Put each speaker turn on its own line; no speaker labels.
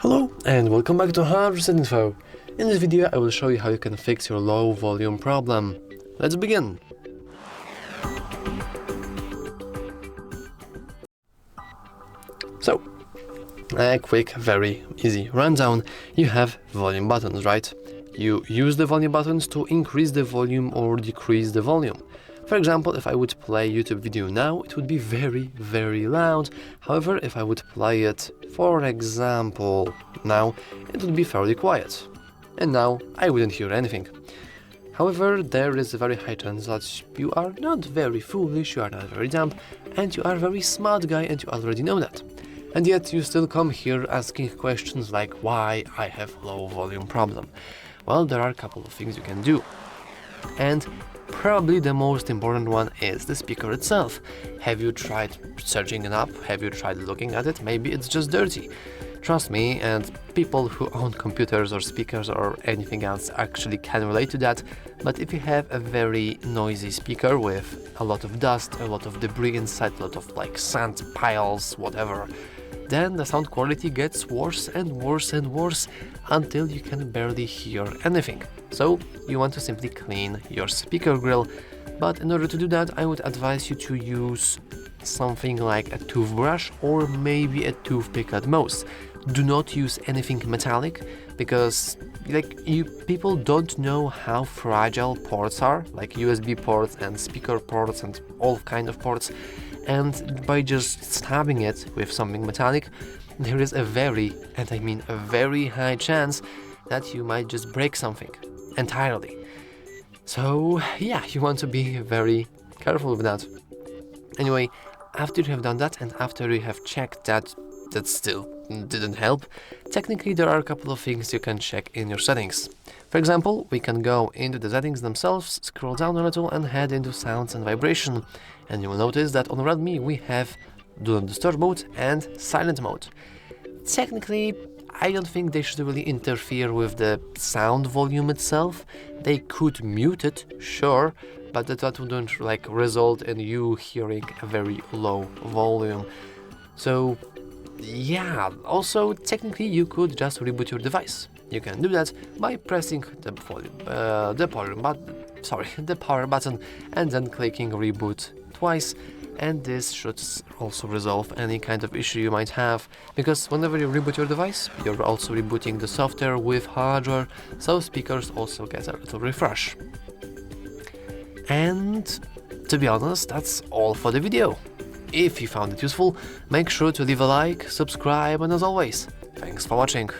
Hello and welcome back to HardReset.Info. In this video I will show you how you can fix your low volume problem. Let's begin! So, a quick, very easy rundown. You have volume buttons, right? You use the volume buttons to increase the volume or decrease the volume. For example, if I would play a YouTube video now, it would be very, very loud. However, if I would play it, for example, now, it would be fairly quiet. And now, I wouldn't hear anything. However, there is a very high chance that you are not very foolish, you are not very dumb, and you are a very smart guy and you already know that. And yet, you still come here asking questions like why I have low volume problem. Well, there are a couple of things you can do. And probably the most important one is the speaker itself. Have you tried searching it up? Have you tried looking at it? Maybe it's just dirty. Trust me, and people who own computers or speakers or anything else actually can relate to that. But if you have a very noisy speaker with a lot of dust, a lot of debris inside, a lot of sand piles, whatever, then the sound quality gets worse and worse and worse until you can barely hear anything. So you want to simply clean your speaker grill, but in order to do that I would advise you to use something like a toothbrush or maybe a toothpick at most. Do not use anything metallic because people don't know how fragile ports are, like USB ports and speaker ports and all kind of ports, and by just stabbing it with something metallic there is a very, and I mean a very high chance that you might just break something entirely. So yeah, you want to be very careful with that. Anyway, after you have done that and after you have checked that that still didn't help, technically there are a couple of things you can check in your settings. For example, we can go into the settings themselves, scroll down a little and head into sounds and vibration, and you will notice that on Redmi we have Do Not Disturb mode and Silent mode. Technically, I don't think they should really interfere with the sound volume itself. They could mute it, sure, but that wouldn't result in you hearing a very low volume. So yeah, also technically you could just reboot your device. You can do that by pressing the power button and then clicking reboot twice, and this should also resolve any kind of issue you might have, because whenever you reboot your device you're also rebooting the software with hardware, so speakers also get a little refresh. And to be honest, that's all for the video. If you found it useful, make sure to leave a like, subscribe, and as always, thanks for watching.